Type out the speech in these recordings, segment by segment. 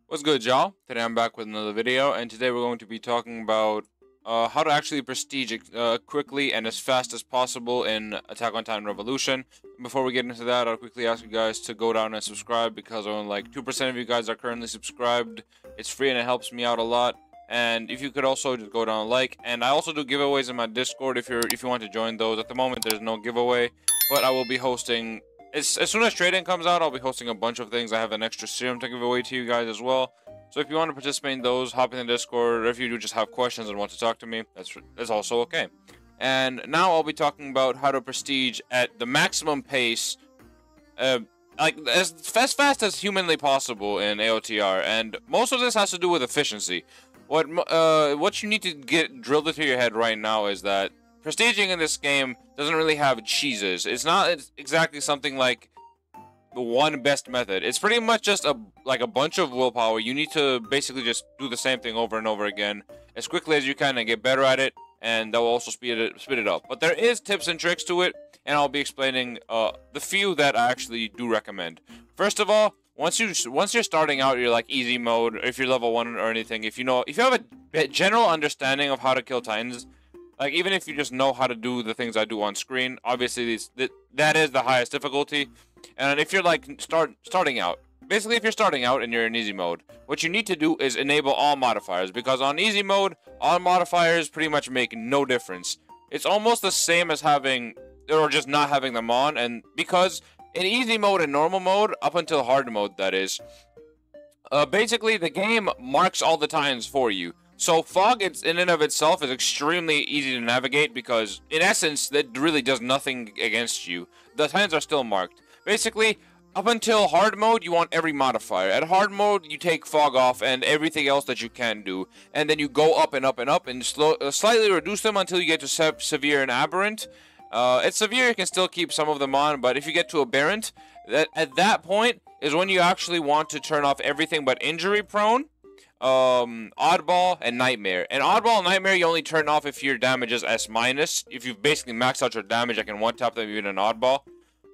What's good, y'all? Today I'm back with another video, and today we're going to be talking about how to actually prestige quickly and as fast as possible in Attack on Titan Revolution. Before we get into that, I'll quickly ask you guys to go down and subscribe because only like 2% of you guys are currently subscribed. It's free and it helps me out a lot. And if you could also just go down and like, and I also do giveaways in my Discord if you want to join those. At the moment, there's no giveaway, but I will be hosting. As soon as trading comes out, I'll be hosting a bunch of things. I have an extra serum to give away to you guys as well. So if you want to participate in those, hop in the Discord. Or if you do just have questions and want to talk to me, that's also okay. And now I'll be talking about how to prestige at the maximum pace, like as fast as humanly possible in AOTR. And most of this has to do with efficiency. What you need to get drilled into your head right now is that prestiging in this game doesn't really have cheeses. It's not exactly something like the one best method. It's pretty much just a bunch of willpower. You need to basically just do the same thing over and over again as quickly as you can and get better at it, and that will also speed it up. But there is tips and tricks to it, and I'll be explaining the few that I actually do recommend. First of all, once you're starting out, you're like easy mode, if you're level 1 or anything, if you have a general understanding of how to kill Titans, like even if you just know how to do the things I do on screen, obviously that is the highest difficulty. And if you're like starting out, basically if you're starting out and you're in easy mode, what you need to do is enable all modifiers, because on easy mode, all modifiers pretty much make no difference. It's almost the same as having, or just not having them on, and because in easy mode and normal mode, up until hard mode that is, basically the game marks all the Titans for you. So fog, in and of itself, is extremely easy to navigate because, in essence, that really does nothing against you. The Titans are still marked. Basically, up until hard mode, you want every modifier. At hard mode, you take fog off and everything else that you can do. And then you go up and up and up and slightly reduce them until you get to severe and aberrant. At severe, you can still keep some of them on, but if you get to aberrant, at that point is when you actually want to turn off everything but injury prone, oddball, and nightmare. And oddball and nightmare you only turn off if your damage is S-. If you've basically maxed out your damage, I can one-tap them even in oddball.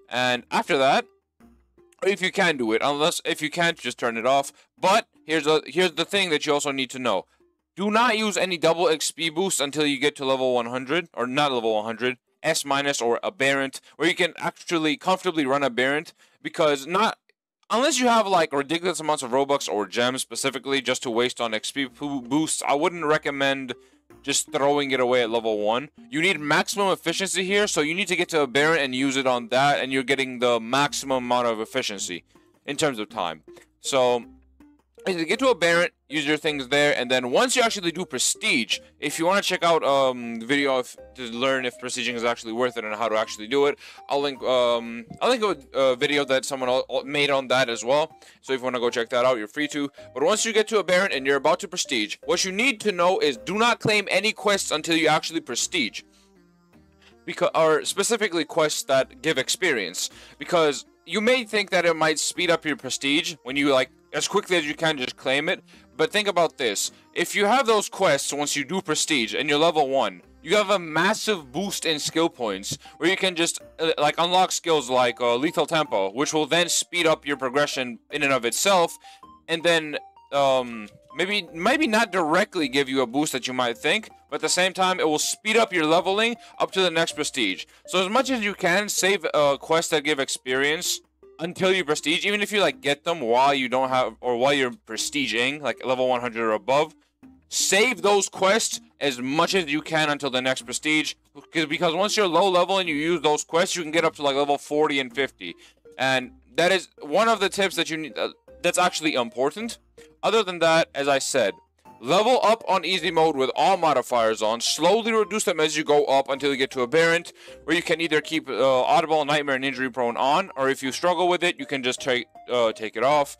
And after that, if you can do it, if you can't, just turn it off. But here's the thing that you also need to know. Do not use any double XP boosts until you get to level 100, or not level 100, S- or aberrant, where you can actually comfortably run aberrant, because unless you have like ridiculous amounts of Robux or gems specifically just to waste on XP boosts, I wouldn't recommend just throwing it away at level 1. You need maximum efficiency here, so you need to get to aberrant and use it on that, and you're getting the maximum amount of efficiency in terms of time. So to get to aberrant, use your things there, and then once you actually do prestige, if you want to check out the video to learn if prestiging is actually worth it and how to actually do it, I'll link a video that someone made on that as well. So if you want to go check that out, you're free to. But once you get to aberrant and you're about to prestige, what you need to know is do not claim any quests until you actually prestige, or specifically quests that give experience, because you may think that it might speed up your prestige when you as quickly as you can just claim it, but think about this. If you have those quests once you do prestige and you're level 1, you have a massive boost in skill points where you can just unlock skills like lethal tempo, which will then speed up your progression in and of itself, and then maybe not directly give you a boost that you might think, but at the same time it will speed up your leveling up to the next prestige. So as much as you can, save quests that give experience until you prestige, even if you get them while you don't have, or while you're prestiging, like level 100 or above. Save those quests as much as you can until the next prestige, because once you're low level and you use those quests, you can get up to level 40 and 50, and that is one of the tips that you need. That's actually important. Other than that, as I said, level up on easy mode with all modifiers on. Slowly reduce them as you go up until you get to aberrant, where you can either keep oddball, nightmare, and injury prone on, or if you struggle with it, you can just take it off.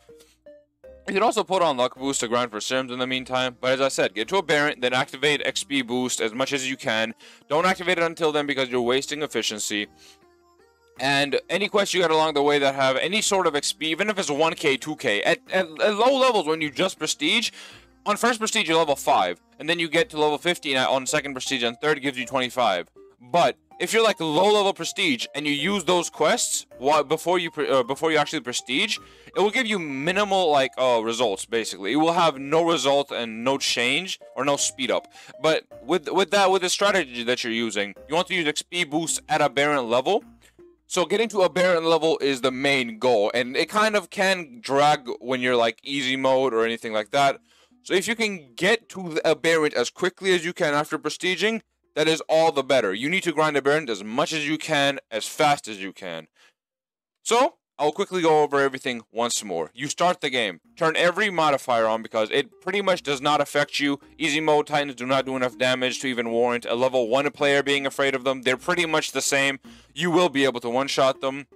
You can also put on luck boost to grind for serums in the meantime. But as I said, get to aberrant, then activate XP boost as much as you can. Don't activate it until then because you're wasting efficiency. And any quests you get along the way that have any sort of XP, even if it's 1k, 2k, at low levels when you just prestige, on first prestige you're level 5, and then you get to level 50 on second prestige, and third gives you 25. But if you're like low level prestige and you use those quests before you actually prestige, it will give you minimal like results. Basically, it will have no result and no change or no speed up. But with the strategy that you're using, you want to use XP boosts at a Baron level. So getting to a Baron level is the main goal, and it kind of can drag when you're like easy mode or anything like that. So if you can get to a Baron as quickly as you can after prestiging, that is all the better. You need to grind a Baron as much as you can, as fast as you can. So I'll quickly go over everything once more. You start the game. Turn every modifier on because it pretty much does not affect you. Easy mode Titans do not do enough damage to even warrant a level 1 player being afraid of them. They're pretty much the same. You will be able to one-shot them.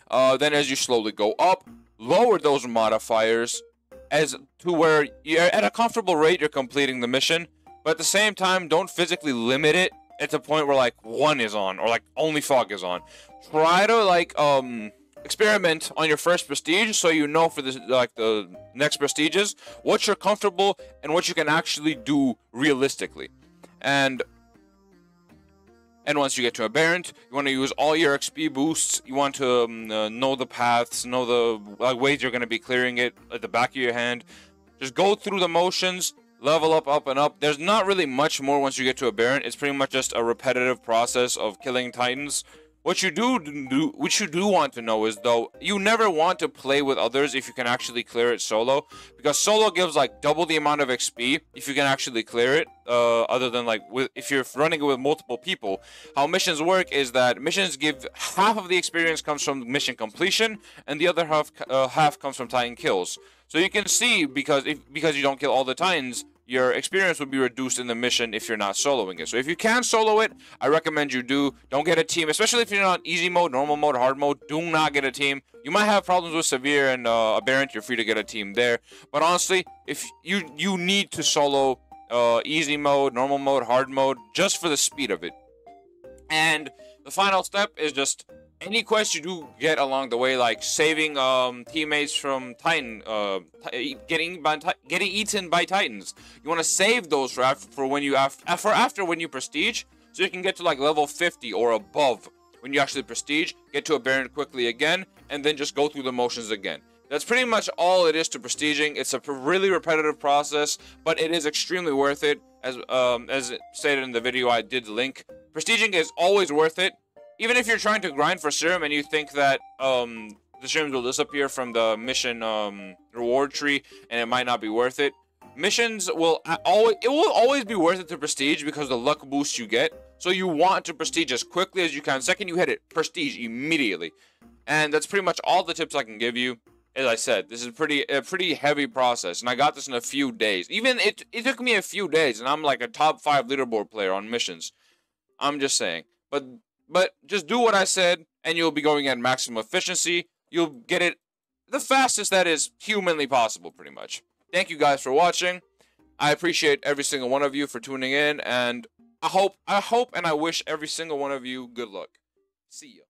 Then as you slowly go up, lower those modifiers as to where you're at a comfortable rate you're completing the mission. But at the same time, don't physically limit it at the point where like 1 is on or like only fog is on. Try to like experiment on your first prestige so you know for the next prestiges what you're comfortable and what you can actually do realistically. And once you get to a Baron, you want to use all your XP boosts. You want to know the paths, know the ways you're going to be clearing it at the back of your hand. Just go through the motions, level up and up. There's not really much more once you get to a Baron. It's pretty much just a repetitive process of killing Titans. What you do want to know is, though, you never want to play with others if you can actually clear it solo, because solo gives like double the amount of XP if you can actually clear it. Other than like if you're running it with multiple people, how missions work is that missions give half of the experience comes from mission completion, and the other half comes from Titan kills. So you can see because you don't kill all the Titans, your experience would be reduced in the mission if you're not soloing it. So if you can solo it, I recommend you do. Don't get a team, especially if you're not easy mode, normal mode, hard mode. Do not get a team. You might have problems with severe and aberrant. You're free to get a team there. But honestly, if you need to solo easy mode, normal mode, hard mode, just for the speed of it. And the final step is just any quest you do get along the way, like saving teammates from Titan, getting eaten by Titans. You want to save those for when you after when you prestige, so you can get to like level 50 or above when you actually prestige, get to a Baron quickly again, and then just go through the motions again. That's pretty much all it is to prestiging. It's a really repetitive process, but it is extremely worth it. As stated in the video I did link, prestiging is always worth it. Even if you're trying to grind for serum and you think that the serums will disappear from the mission reward tree and it might not be worth it, missions will always be worth it to prestige because of the luck boost you get. So you want to prestige as quickly as you can. Second you hit it, prestige immediately. And that's pretty much all the tips I can give you. As I said, this is a pretty heavy process, and I got this in a few days. Even it took me a few days, and I'm like a top 5 leaderboard player on missions. I'm just saying. But just do what I said, and you'll be going at maximum efficiency. You'll get it the fastest that is humanly possible, pretty much. Thank you guys for watching. I appreciate every single one of you for tuning in, and I hope and I wish every single one of you good luck. See ya.